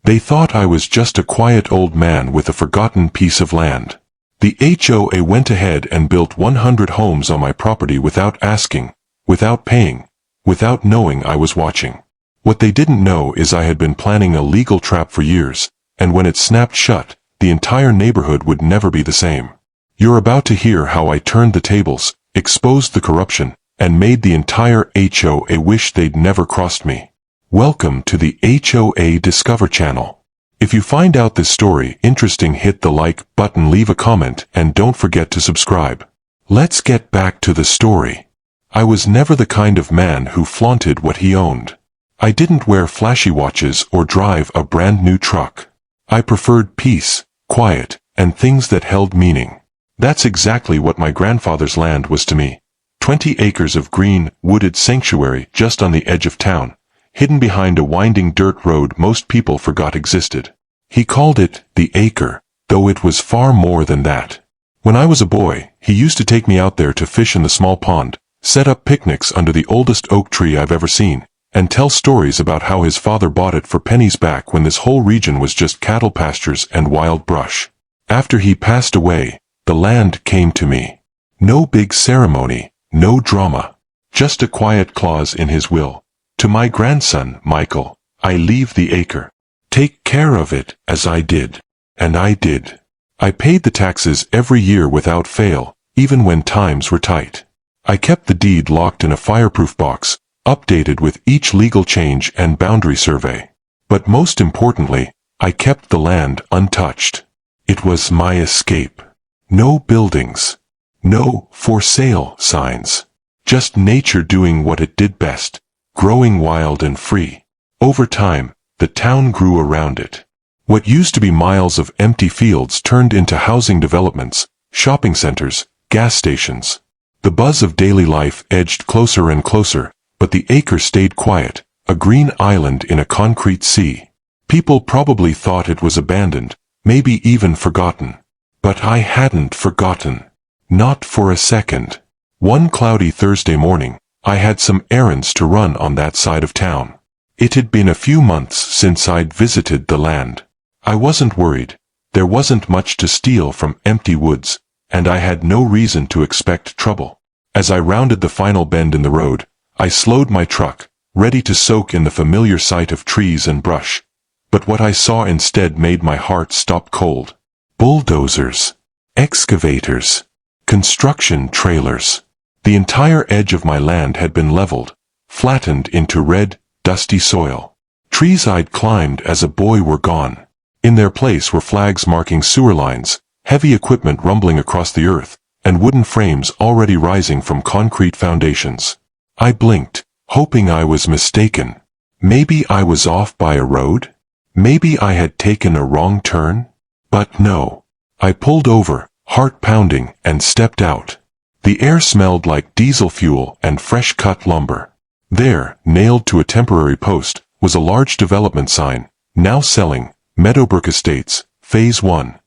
They thought I was just a quiet old man with a forgotten piece of land. The HOA went ahead and built 100 homes on my property without asking, without paying, without knowing I was watching. What they didn't know is I had been planning a legal trap for years, and when it snapped shut, the entire neighborhood would never be the same. You're about to hear how I turned the tables, exposed the corruption, and made the entire HOA wish they'd never crossed me. Welcome to the HOA Discover channel. If you find out this story interesting, hit the like button, leave a comment, and don't forget to subscribe. Let's get back to the story. I was never the kind of man who flaunted what he owned. I didn't wear flashy watches or drive a brand new truck. I preferred peace, quiet, and things that held meaning. That's exactly what my grandfather's land was to me. 20 acres of green, wooded sanctuary just on the edge of town, hidden behind a winding dirt road most people forgot existed. He called it the acre, though it was far more than that. When I was a boy, he used to take me out there to fish in the small pond, set up picnics under the oldest oak tree I've ever seen, and tell stories about how his father bought it for pennies back when this whole region was just cattle pastures and wild brush. After he passed away, the land came to me. No big ceremony, no drama. Just a quiet clause in his will. To my grandson, Michael, I leave the acre. Take care of it, as I did. And I did. I paid the taxes every year without fail, even when times were tight. I kept the deed locked in a fireproof box, updated with each legal change and boundary survey. But most importantly, I kept the land untouched. It was my escape. No buildings. No for sale signs. Just nature doing what it did best, growing wild and free. Over time, the town grew around it. What used to be miles of empty fields turned into housing developments, shopping centers, gas stations. The buzz of daily life edged closer and closer, but the acre stayed quiet, a green island in a concrete sea. People probably thought it was abandoned, maybe even forgotten. But I hadn't forgotten. Not for a second. One cloudy Thursday morning, I had some errands to run on that side of town. It had been a few months since I'd visited the land. I wasn't worried. There wasn't much to steal from empty woods, and I had no reason to expect trouble. As I rounded the final bend in the road, I slowed my truck, ready to soak in the familiar sight of trees and brush. But what I saw instead made my heart stop cold. Bulldozers. Excavators. Construction trailers. The entire edge of my land had been leveled, flattened into red, dusty soil. Trees I'd climbed as a boy were gone. In their place were flags marking sewer lines, heavy equipment rumbling across the earth, and wooden frames already rising from concrete foundations. I blinked, hoping I was mistaken. Maybe I was off by a road? Maybe I had taken a wrong turn? But no. I pulled over, heart pounding, and stepped out. The air smelled like diesel fuel and fresh-cut lumber. There, nailed to a temporary post, was a large development sign, now selling, Meadowbrook Estates, Phase 1.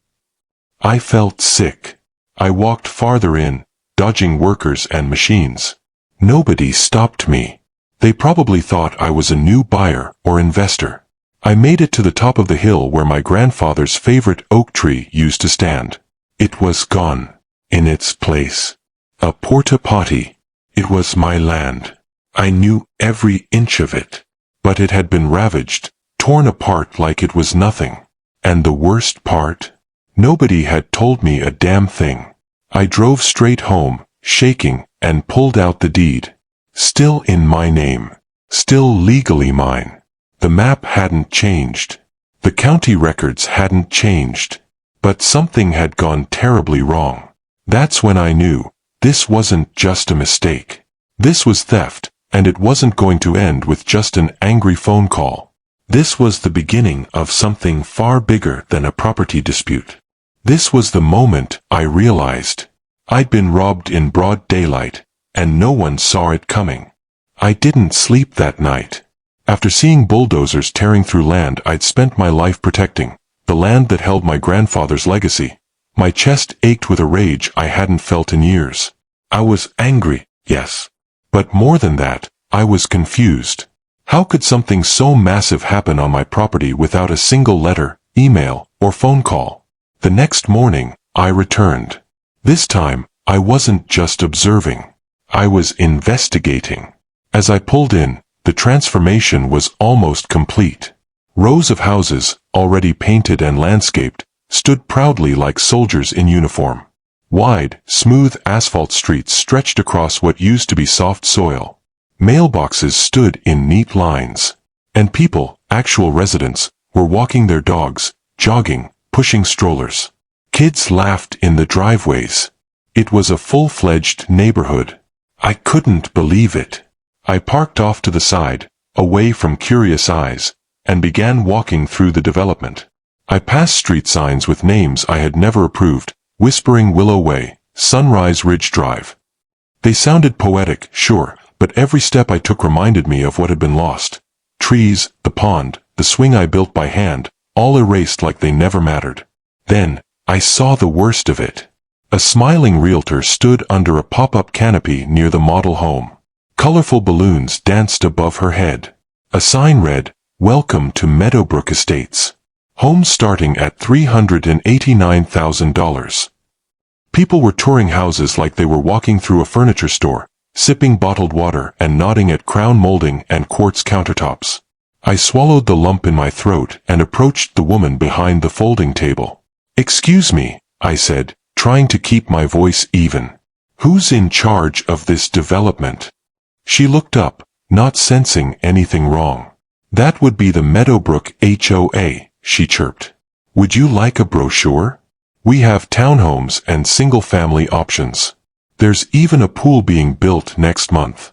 I felt sick. I walked farther in, dodging workers and machines. Nobody stopped me. They probably thought I was a new buyer or investor. I made it to the top of the hill where my grandfather's favorite oak tree used to stand. It was gone. In its place, a porta-potty. It was my land. I knew every inch of it. But it had been ravaged, torn apart like it was nothing. And the worst part? Nobody had told me a damn thing. I drove straight home, shaking, and pulled out the deed. Still in my name. Still legally mine. The map hadn't changed. The county records hadn't changed. But something had gone terribly wrong. That's when I knew, this wasn't just a mistake. This was theft, and it wasn't going to end with just an angry phone call. This was the beginning of something far bigger than a property dispute. This was the moment I realized. I'd been robbed in broad daylight, and no one saw it coming. I didn't sleep that night. After seeing bulldozers tearing through land I'd spent my life protecting, the land that held my grandfather's legacy, my chest ached with a rage I hadn't felt in years. I was angry, yes. But more than that, I was confused. How could something so massive happen on my property without a single letter, email, or phone call? The next morning, I returned. This time, I wasn't just observing. I was investigating. As I pulled in, the transformation was almost complete. Rows of houses, already painted and landscaped, stood proudly like soldiers in uniform. Wide, smooth asphalt streets stretched across what used to be soft soil. Mailboxes stood in neat lines. And people, actual residents, were walking their dogs, jogging, pushing strollers. Kids laughed in the driveways. It was a full-fledged neighborhood. I couldn't believe it. I parked off to the side, away from curious eyes, and began walking through the development. I passed street signs with names I had never approved, Whispering Willow Way, Sunrise Ridge Drive. They sounded poetic, sure, but every step I took reminded me of what had been lost. Trees, the pond, the swing I built by hand, all erased like they never mattered. Then, I saw the worst of it. A smiling realtor stood under a pop-up canopy near the model home. Colorful balloons danced above her head. A sign read, "Welcome to Meadowbrook Estates. Homes starting at $389,000. People were touring houses like they were walking through a furniture store, sipping bottled water and nodding at crown molding and quartz countertops. I swallowed the lump in my throat and approached the woman behind the folding table. "Excuse me," I said, trying to keep my voice even. "Who's in charge of this development?" She looked up, not sensing anything wrong. "That would be the Meadowbrook HOA, she chirped. "Would you like a brochure? We have townhomes and single-family options. There's even a pool being built next month."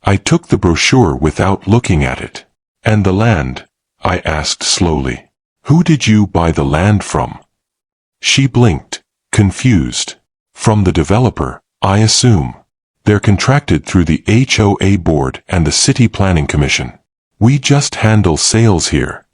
I took the brochure without looking at it. "And the land?" I asked slowly. "Who did you buy the land from?" She blinked, confused. "From the developer, I assume. They're contracted through the HOA board and the City Planning Commission. We just handle sales here."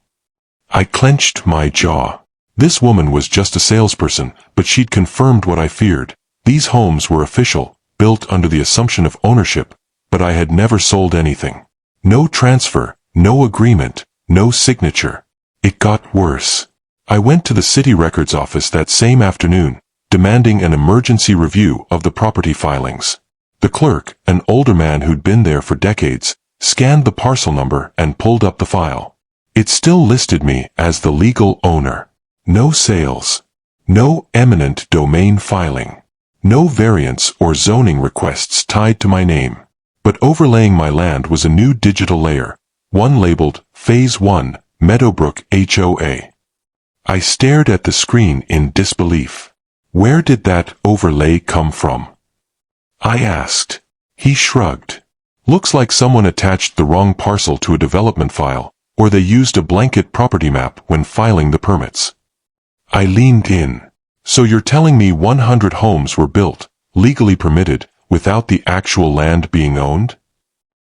I clenched my jaw. This woman was just a salesperson, but she'd confirmed what I feared. These homes were official, built under the assumption of ownership, but I had never sold anything. No transfer, no agreement, no signature. It got worse. I went to the city records office that same afternoon, demanding an emergency review of the property filings. The clerk, an older man who'd been there for decades, scanned the parcel number and pulled up the file. It still listed me as the legal owner. No sales. No eminent domain filing. No variance or zoning requests tied to my name. But overlaying my land was a new digital layer, one labeled Phase 1, Meadowbrook HOA. I stared at the screen in disbelief. Where did that overlay come from? I asked. He shrugged. Looks like someone attached the wrong parcel to a development file, or they used a blanket property map when filing the permits. I leaned in. So you're telling me 100 homes were built, legally permitted, without the actual land being owned?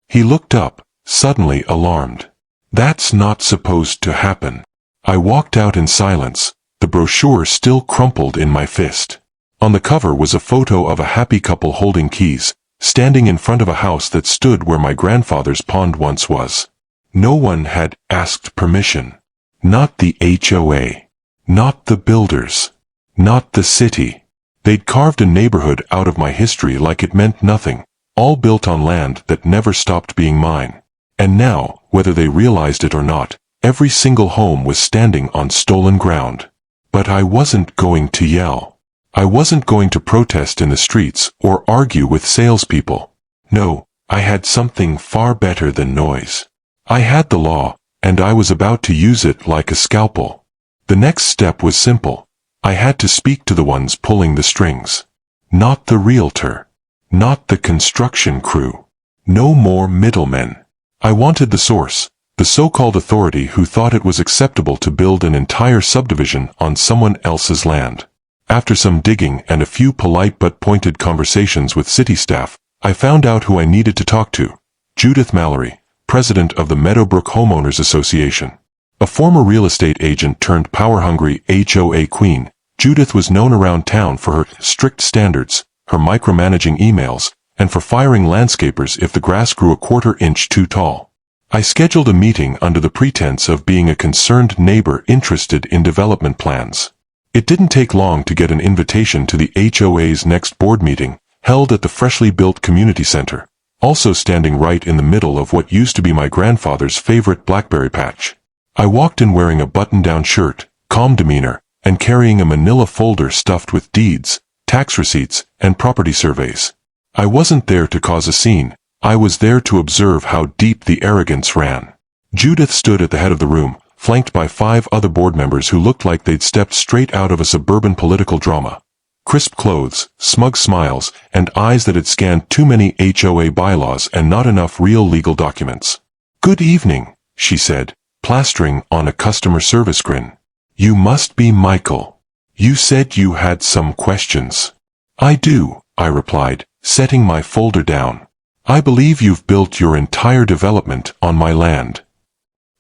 He looked up, suddenly alarmed. That's not supposed to happen. I walked out in silence, the brochure still crumpled in my fist. On the cover was a photo of a happy couple holding keys, standing in front of a house that stood where my grandfather's pond once was. No one had asked permission. Not the HOA. Not the builders. Not the city. They'd carved a neighborhood out of my history like it meant nothing, all built on land that never stopped being mine. And now, whether they realized it or not, every single home was standing on stolen ground. But I wasn't going to yell. I wasn't going to protest in the streets or argue with salespeople. No, I had something far better than noise. I had the law, and I was about to use it like a scalpel. The next step was simple. I had to speak to the ones pulling the strings. Not the realtor. Not the construction crew. No more middlemen. I wanted the source, the so-called authority who thought it was acceptable to build an entire subdivision on someone else's land. After some digging and a few polite but pointed conversations with city staff, I found out who I needed to talk to. Judith Mallory, president of the Meadowbrook Homeowners Association. A former real estate agent turned power-hungry HOA queen, Judith was known around town for her strict standards, her micromanaging emails, and for firing landscapers if the grass grew a quarter inch too tall. I scheduled a meeting under the pretense of being a concerned neighbor interested in development plans. It didn't take long to get an invitation to the HOA's next board meeting, held at the freshly built community center, also standing right in the middle of what used to be my grandfather's favorite blackberry patch. I walked in wearing a button-down shirt, calm demeanor, and carrying a manila folder stuffed with deeds, tax receipts, and property surveys. I wasn't there to cause a scene. I was there to observe how deep the arrogance ran. Judith stood at the head of the room, flanked by 5 other board members who looked like they'd stepped straight out of a suburban political drama. Crisp clothes, smug smiles, and eyes that had scanned too many HOA bylaws and not enough real legal documents. "Good evening," she said, plastering on a customer service grin. "You must be Michael. You said you had some questions." "I do," I replied, setting my folder down. "I believe you've built your entire development on my land."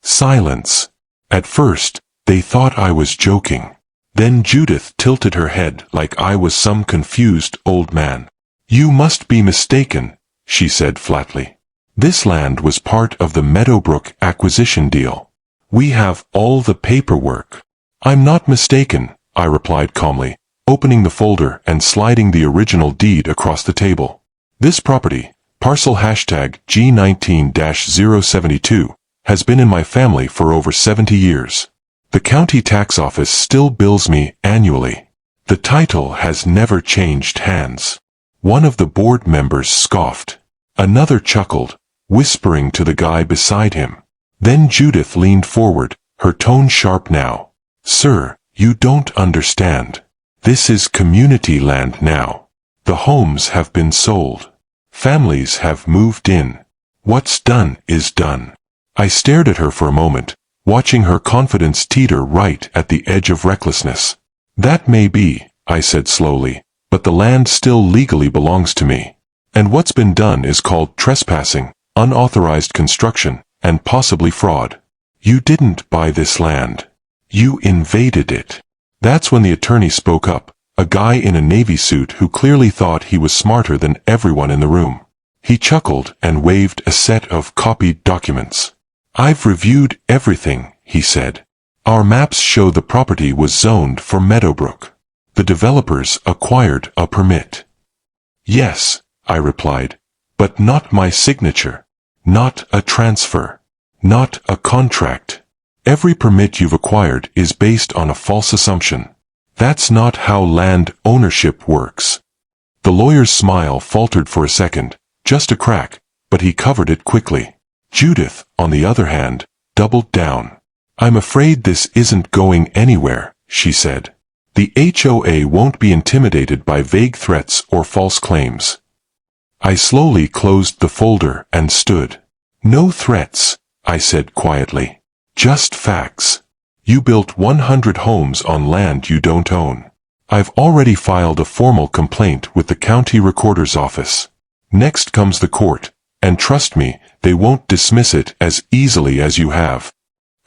Silence. At first, they thought I was joking. Then Judith tilted her head like I was some confused old man. "You must be mistaken," she said flatly. "This land was part of the Meadowbrook acquisition deal. We have all the paperwork." "I'm not mistaken," I replied calmly, opening the folder and sliding the original deed across the table. "This property, parcel #G19-072, has been in my family for over 70 years. The county tax office still bills me annually. The title has never changed hands." One of the board members scoffed. Another chuckled, whispering to the guy beside him. Then Judith leaned forward, her tone sharp now. "Sir, you don't understand. This is community land now. The homes have been sold. Families have moved in. What's done is done." I stared at her for a moment, watching her confidence teeter right at the edge of recklessness. "That may be," I said slowly, "but the land still legally belongs to me. And what's been done is called trespassing, unauthorized construction, and possibly fraud. You didn't buy this land. You invaded it." That's when the attorney spoke up, a guy in a navy suit who clearly thought he was smarter than everyone in the room. He chuckled and waved a set of copied documents. "I've reviewed everything," he said. "Our maps show the property was zoned for Meadowbrook. The developers acquired a permit." "Yes," I replied, "but not my signature. Not a transfer. Not a contract. Every permit you've acquired is based on a false assumption. That's not how land ownership works." The lawyer's smile faltered for a second, just a crack, but he covered it quickly. Judith, on the other hand, doubled down. "I'm afraid this isn't going anywhere," she said. "The HOA won't be intimidated by vague threats or false claims." I slowly closed the folder and stood. "No threats," I said quietly. "Just facts. You built 100 homes on land you don't own. I've already filed a formal complaint with the county recorder's office. Next comes the court, and trust me, they won't dismiss it as easily as you have."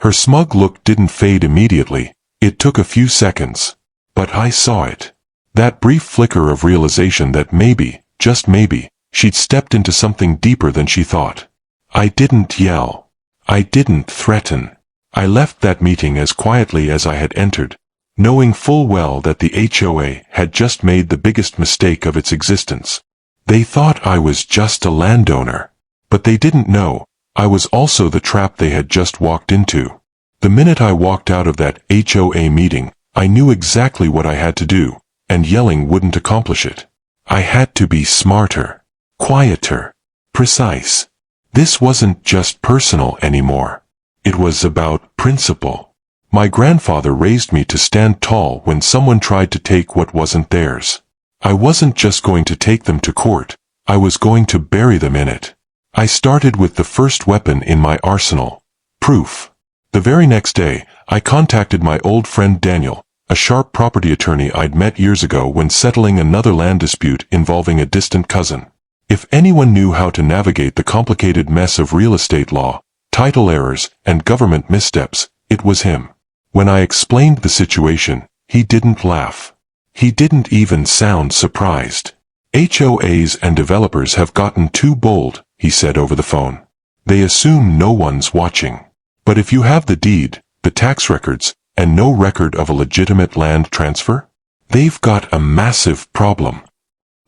Her smug look didn't fade immediately. It took a few seconds. But I saw it. That brief flicker of realization that maybe, just maybe, she'd stepped into something deeper than she thought. I didn't yell. I didn't threaten. I left that meeting as quietly as I had entered, knowing full well that the HOA had just made the biggest mistake of its existence. They thought I was just a landowner. But they didn't know I was also the trap they had just walked into. The minute I walked out of that HOA meeting, I knew exactly what I had to do, and yelling wouldn't accomplish it. I had to be smarter, quieter, precise. This wasn't just personal anymore. It was about principle. My grandfather raised me to stand tall when someone tried to take what wasn't theirs. I wasn't just going to take them to court, I was going to bury them in it. I started with the first weapon in my arsenal, proof. The very next day, I contacted my old friend Daniel, a sharp property attorney I'd met years ago when settling another land dispute involving a distant cousin. If anyone knew how to navigate the complicated mess of real estate law, title errors, and government missteps, it was him. When I explained the situation, he didn't laugh. He didn't even sound surprised. HOAs and developers have gotten too bold, he said over the phone. They assume no one's watching. But if you have the deed, the tax records, and no record of a legitimate land transfer, they've got a massive problem.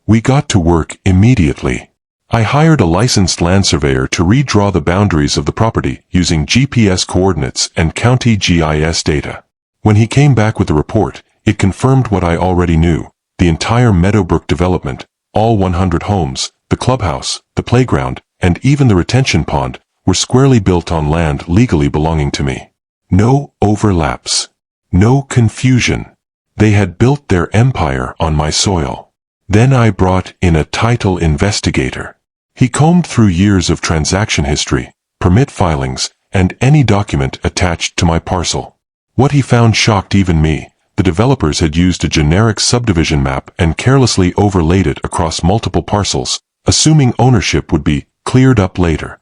We got to work immediately. I hired a licensed land surveyor to redraw the boundaries of the property using GPS coordinates and county GIS data. When he came back with the report, it confirmed what I already knew. The entire Meadowbrook development, all 100 homes, the clubhouse, the playground, and even the retention pond, were squarely built on land legally belonging to me. No overlaps. No confusion. They had built their empire on my soil. Then I brought in a title investigator. He combed through years of transaction history, permit filings, and any document attached to my parcel. What he found shocked even me. The developers had used a generic subdivision map and carelessly overlaid it across multiple parcels, assuming ownership would be cleared up later.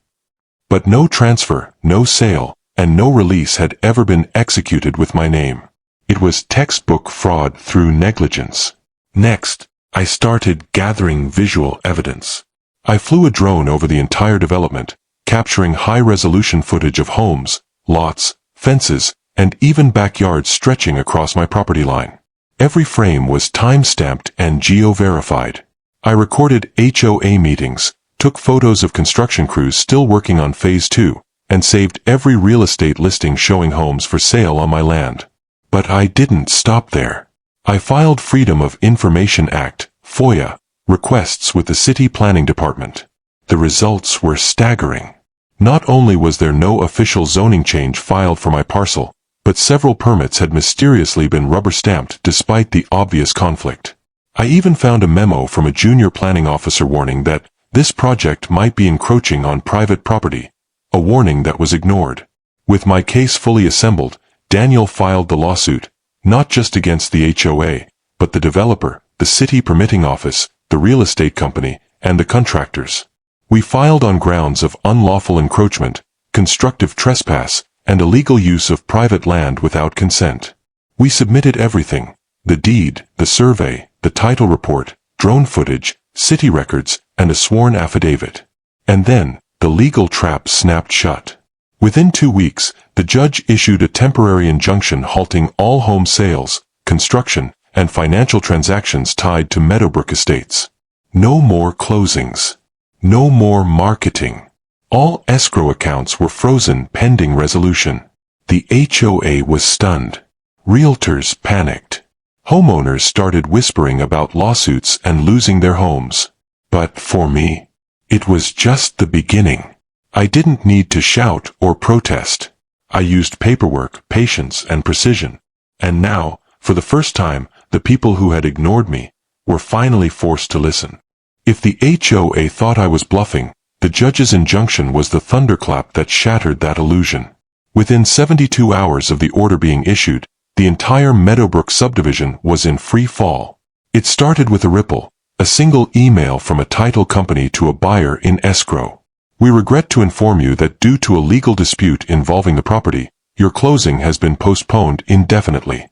But no transfer, no sale, and no release had ever been executed with my name. It was textbook fraud through negligence. Next, I started gathering visual evidence. I flew a drone over the entire development, capturing high-resolution footage of homes, lots, fences, and even backyards stretching across my property line. Every frame was time-stamped and geo-verified. I recorded HOA meetings, took photos of construction crews still working on Phase 2, and saved every real estate listing showing homes for sale on my land. But I didn't stop there. I filed Freedom of Information Act, FOIA, requests with the City Planning Department. The results were staggering. Not only was there no official zoning change filed for my parcel, but several permits had mysteriously been rubber-stamped despite the obvious conflict. I even found a memo from a junior planning officer warning that this project might be encroaching on private property, a warning that was ignored. With my case fully assembled, Daniel filed the lawsuit, not just against the HOA, but the developer, the city permitting office, the real estate company, and the contractors. We filed on grounds of unlawful encroachment, constructive trespass, and illegal use of private land without consent. We submitted everything: the deed, the survey, the title report, drone footage, city records, and a sworn affidavit. And then, the legal trap snapped shut. Within 2 weeks, the judge issued a temporary injunction halting all home sales, construction, and financial transactions tied to Meadowbrook Estates. No more closings. No more marketing. All escrow accounts were frozen pending resolution. The HOA was stunned. Realtors panicked. Homeowners started whispering about lawsuits and losing their homes. But for me, it was just the beginning. I didn't need to shout or protest. I used paperwork, patience, and precision. And now, for the first time, the people who had ignored me were finally forced to listen. If the HOA thought I was bluffing, the judge's injunction was the thunderclap that shattered that illusion. Within 72 hours of the order being issued, the entire Meadowbrook subdivision was in free fall. It started with a ripple, a single email from a title company to a buyer in escrow. We regret to inform you that due to a legal dispute involving the property, your closing has been postponed indefinitely.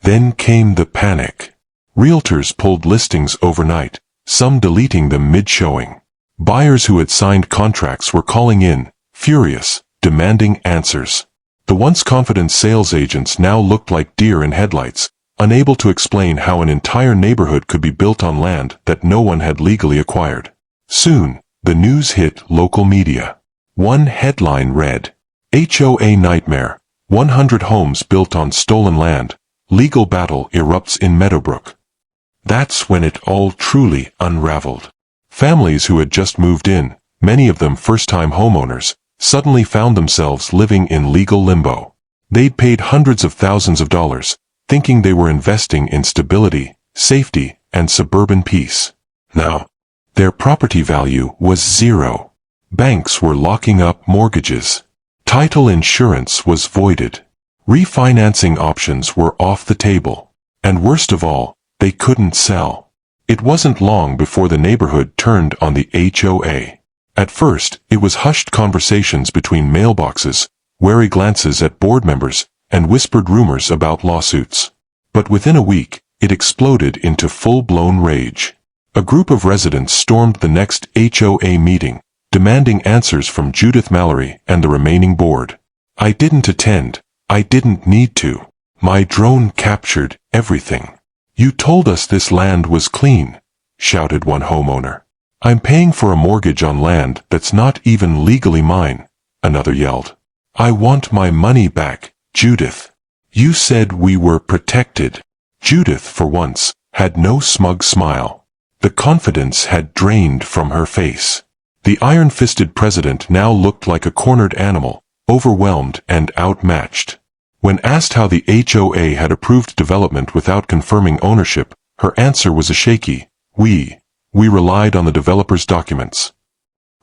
Then came the panic. Realtors pulled listings overnight, some deleting them mid-showing. Buyers who had signed contracts were calling in, furious, demanding answers. The once confident sales agents now looked like deer in headlights, unable to explain how an entire neighborhood could be built on land that no one had legally acquired. Soon, the news hit local media. One headline read, HOA Nightmare, 100 homes built on stolen land, legal battle erupts in Meadowbrook. That's when it all truly unraveled. Families who had just moved in, many of them first-time homeowners, suddenly found themselves living in legal limbo. They'd paid hundreds of thousands of dollars, thinking they were investing in stability, safety, and suburban peace. Now, their property value was zero. Banks were locking up mortgages. Title insurance was voided. Refinancing options were off the table. And worst of all, they couldn't sell. It wasn't long before the neighborhood turned on the HOA. At first, it was hushed conversations between mailboxes, wary glances at board members, and whispered rumors about lawsuits. But within a week, it exploded into full-blown rage. A group of residents stormed the next HOA meeting, demanding answers from Judith Mallory and the remaining board. I didn't attend. I didn't need to. My drone captured everything. You told us this land was clean, shouted one homeowner. I'm paying for a mortgage on land that's not even legally mine, another yelled. I want my money back, Judith. You said we were protected. Judith, for once, had no smug smile. The confidence had drained from her face. The iron-fisted president now looked like a cornered animal, overwhelmed and outmatched. When asked how the HOA had approved development without confirming ownership, her answer was a shaky, we relied on the developer's documents.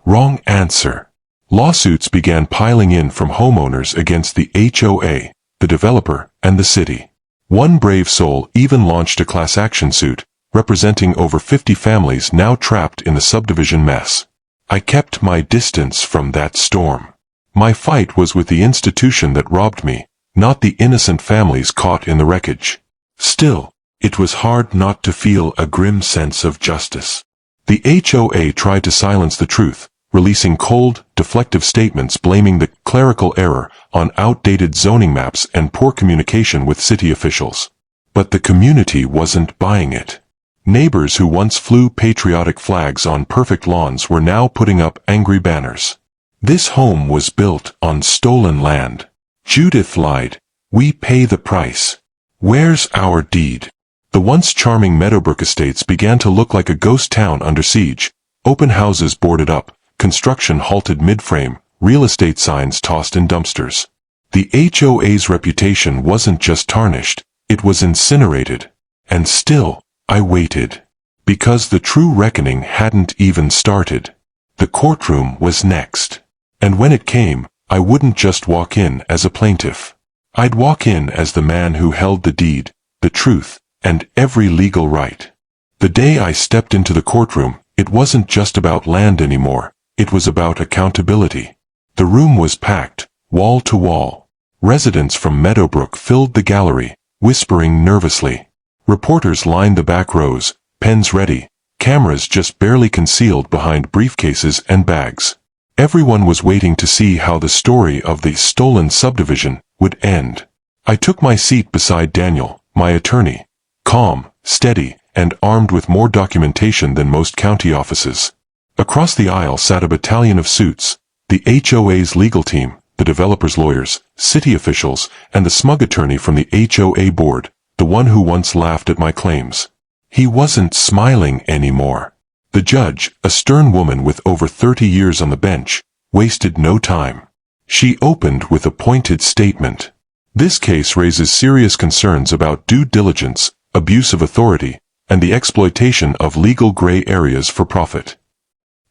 Wrong answer. Lawsuits began piling in from homeowners against the HOA, the developer, and the city. One brave soul even launched a class action suit, representing over 50 families now trapped in the subdivision mess. I kept my distance from that storm. My fight was with the institution that robbed me, not the innocent families caught in the wreckage. Still, it was hard not to feel a grim sense of justice. The HOA tried to silence the truth, releasing cold, deflective statements blaming the clerical error on outdated zoning maps and poor communication with city officials. But the community wasn't buying it. Neighbors who once flew patriotic flags on perfect lawns were now putting up angry banners. This home was built on stolen land. Judith lied. We pay the price. Where's our deed? The once charming Meadowbrook estates began to look like a ghost town under siege. Open houses boarded up, construction halted mid-frame, real estate signs tossed in dumpsters. The HOA's reputation wasn't just tarnished, it was incinerated. And still, I waited. Because the true reckoning hadn't even started. The courtroom was next. And when it came, I wouldn't just walk in as a plaintiff. I'd walk in as the man who held the deed, the truth, and every legal right. The day I stepped into the courtroom, it wasn't just about land anymore, it was about accountability. The room was packed, wall to wall. Residents from Meadowbrook filled the gallery, whispering nervously. Reporters lined the back rows, pens ready, cameras just barely concealed behind briefcases and bags. Everyone was waiting to see how the story of the stolen subdivision would end. I took my seat beside Daniel, my attorney, calm, steady, and armed with more documentation than most county offices. Across the aisle sat a battalion of suits, the HOA's legal team, the developer's lawyers, city officials, and the smug attorney from the HOA board, the one who once laughed at my claims. He wasn't smiling anymore. The judge, a stern woman with over 30 years on the bench, wasted no time. She opened with a pointed statement. This case raises serious concerns about due diligence, abuse of authority, and the exploitation of legal gray areas for profit.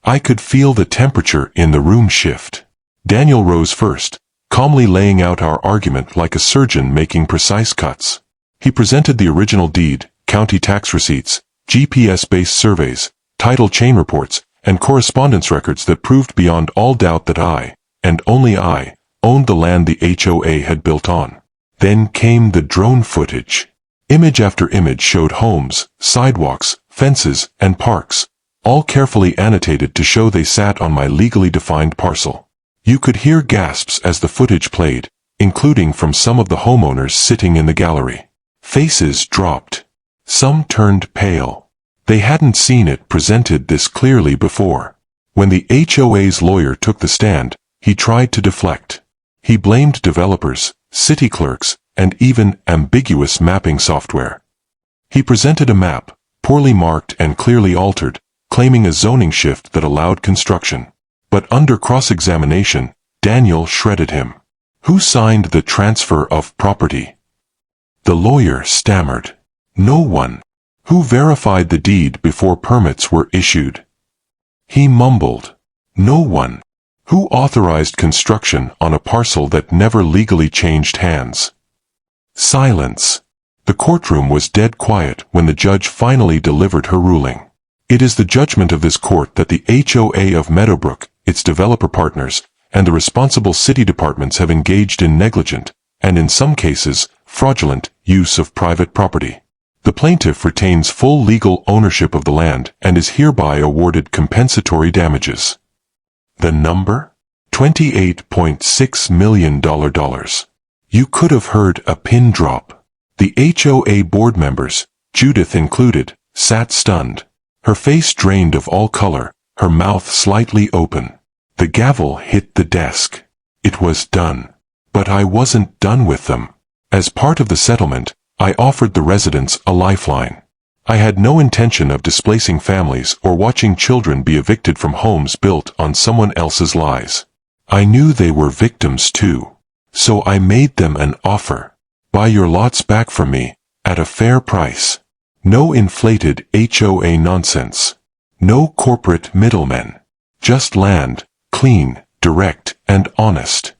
I could feel the temperature in the room shift. Daniel rose first, calmly laying out our argument like a surgeon making precise cuts. He presented the original deed, county tax receipts, GPS-based surveys, title chain reports, and correspondence records that proved beyond all doubt that I, and only I, owned the land the HOA had built on. Then came the drone footage. Image after image showed homes, sidewalks, fences, and parks, all carefully annotated to show they sat on my legally defined parcel. You could hear gasps as the footage played, including from some of the homeowners sitting in the gallery. Faces dropped. Some turned pale. They hadn't seen it presented this clearly before. When the HOA's lawyer took the stand, he tried to deflect. He blamed developers, city clerks, and even ambiguous mapping software. He presented a map, poorly marked and clearly altered, claiming a zoning shift that allowed construction. But under cross-examination, Daniel shredded him. Who signed the transfer of property? The lawyer stammered. No one. Who verified the deed before permits were issued? He mumbled. No one. Who authorized construction on a parcel that never legally changed hands? Silence. The courtroom was dead quiet when the judge finally delivered her ruling. It is the judgment of this court that the HOA of Meadowbrook, its developer partners, and the responsible city departments have engaged in negligent, and in some cases, fraudulent, use of private property. The plaintiff retains full legal ownership of the land and is hereby awarded compensatory damages. The number? $28.6 million. You could have heard a pin drop. The HOA board members, Judith included, sat stunned. Her face drained of all color, her mouth slightly open. The gavel hit the desk. It was done. But I wasn't done with them. As part of the settlement, I offered the residents a lifeline. I had no intention of displacing families or watching children be evicted from homes built on someone else's lies. I knew they were victims too. So I made them an offer. Buy your lots back from me, at a fair price. No inflated HOA nonsense. No corporate middlemen. Just land, clean, direct, and honest.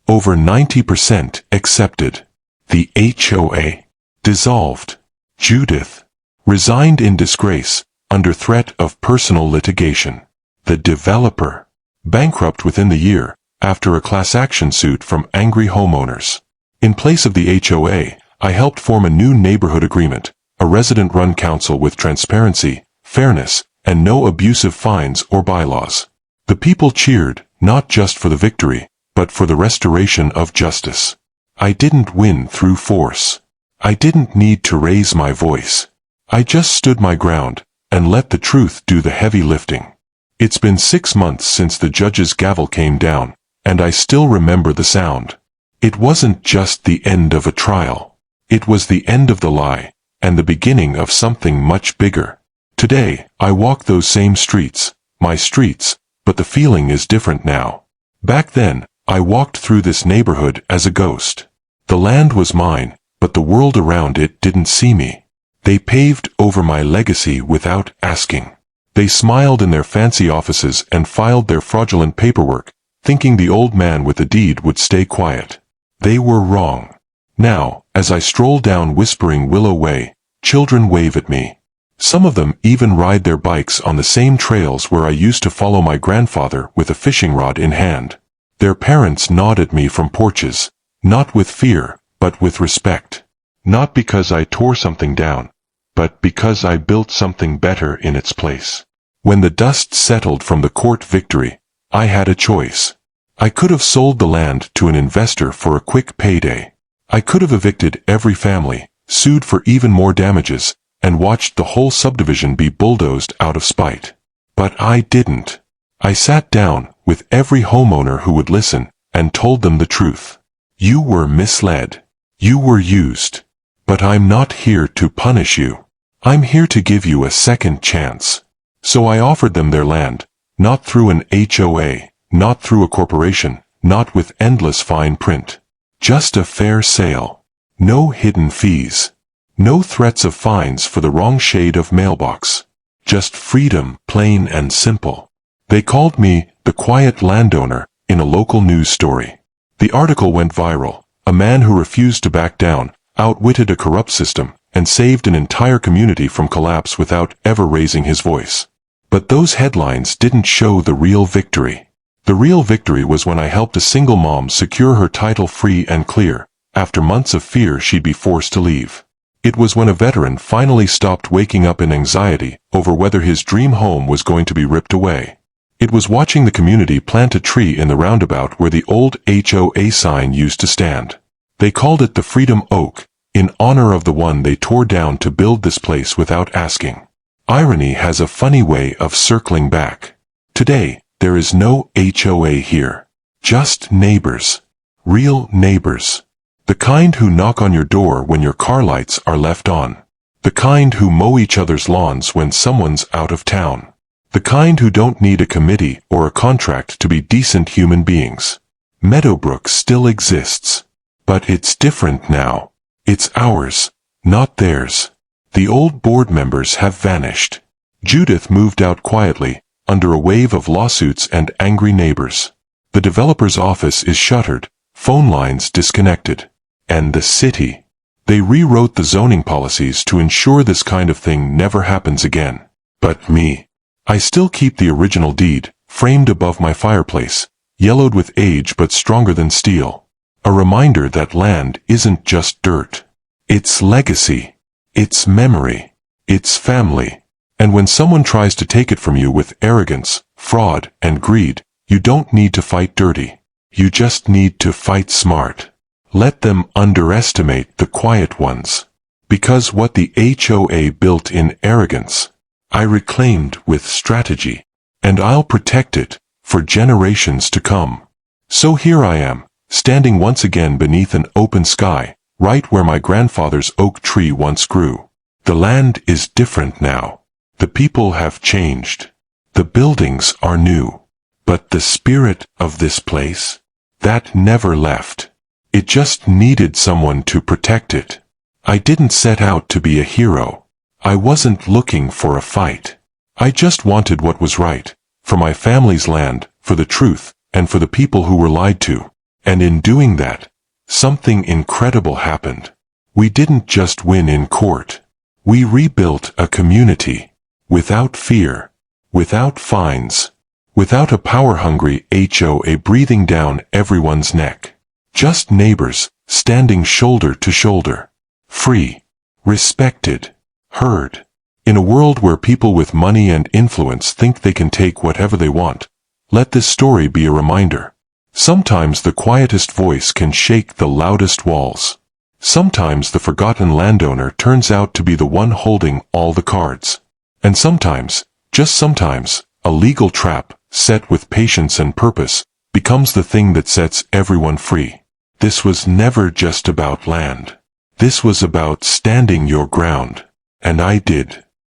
Over 90% accepted. The HOA dissolved. Judith resigned in disgrace, under threat of personal litigation. The developer bankrupt within the year, after a class action suit from angry homeowners. In place of the HOA, I helped form a new neighborhood agreement, a resident-run council with transparency, fairness, and no abusive fines or bylaws. The people cheered, not just for the victory, but for the restoration of justice. I didn't win through force. I didn't need to raise my voice. I just stood my ground, and let the truth do the heavy lifting. It's been 6 months since the judge's gavel came down, and I still remember the sound. It wasn't just the end of a trial. It was the end of the lie, and the beginning of something much bigger. Today, I walk those same streets, my streets, but the feeling is different now. Back then, I walked through this neighborhood as a ghost. The land was mine, but the world around it didn't see me. They paved over my legacy without asking. They smiled in their fancy offices and filed their fraudulent paperwork, thinking the old man with the deed would stay quiet. They were wrong. Now, as I stroll down Whispering Willow Way, children wave at me. Some of them even ride their bikes on the same trails where I used to follow my grandfather with a fishing rod in hand. Their parents nod at me from porches, not with fear, but with respect. Not because I tore something down, but because I built something better in its place. When the dust settled from the court victory, I had a choice. I could have sold the land to an investor for a quick payday. I could have evicted every family, sued for even more damages, and watched the whole subdivision be bulldozed out of spite. But I didn't. I sat down with every homeowner who would listen and told them the truth. You were misled. You were used. But I'm not here to punish you. I'm here to give you a second chance. So I offered them their land, not through an HOA, not through a corporation, not with endless fine print. Just a fair sale. No hidden fees. No threats of fines for the wrong shade of mailbox. Just freedom, plain and simple. They called me the quiet landowner in a local news story. The article went viral. A man who refused to back down, outwitted a corrupt system, and saved an entire community from collapse without ever raising his voice. But those headlines didn't show the real victory. The real victory was when I helped a single mom secure her title free and clear, after months of fear she'd be forced to leave. It was when a veteran finally stopped waking up in anxiety over whether his dream home was going to be ripped away. It was watching the community plant a tree in the roundabout where the old HOA sign used to stand. They called it the Freedom Oak, in honor of the one they tore down to build this place without asking. Irony has a funny way of circling back. Today, there is no HOA here. Just neighbors. Real neighbors. The kind who knock on your door when your car lights are left on. The kind who mow each other's lawns when someone's out of town. The kind who don't need a committee or a contract to be decent human beings. Meadowbrook still exists. But it's different now. It's ours, not theirs. The old board members have vanished. Judith moved out quietly, under a wave of lawsuits and angry neighbors. The developer's office is shuttered, phone lines disconnected. And the city. They rewrote the zoning policies to ensure this kind of thing never happens again. But me. I still keep the original deed, framed above my fireplace, yellowed with age but stronger than steel. A reminder that land isn't just dirt. It's legacy. It's memory. It's family. And when someone tries to take it from you with arrogance, fraud, and greed, You don't need to fight dirty. You just need to fight smart. Let them underestimate the quiet ones. Because what the HOA built in arrogance, I reclaimed with strategy. And I'll protect it for generations to come. So here I am, standing once again beneath an open sky, right where my grandfather's oak tree once grew. The land is different now. The people have changed. The buildings are new. But the spirit of this place, that never left. It just needed someone to protect it. I didn't set out to be a hero. I wasn't looking for a fight. I just wanted what was right, for my family's land, for the truth, and for the people who were lied to. And in doing that, something incredible happened. We didn't just win in court. We rebuilt a community. Without fear. Without fines. Without a power-hungry HOA breathing down everyone's neck. Just neighbors, standing shoulder to shoulder. Free. Respected. Heard. In a world where people with money and influence think they can take whatever they want, let this story be a reminder. Sometimes the quietest voice can shake the loudest walls. Sometimes the forgotten landowner turns out to be the one holding all the cards. And sometimes, just sometimes, a legal trap, set with patience and purpose, becomes the thing that sets everyone free. This was never just about land. This was about standing your ground. And I did.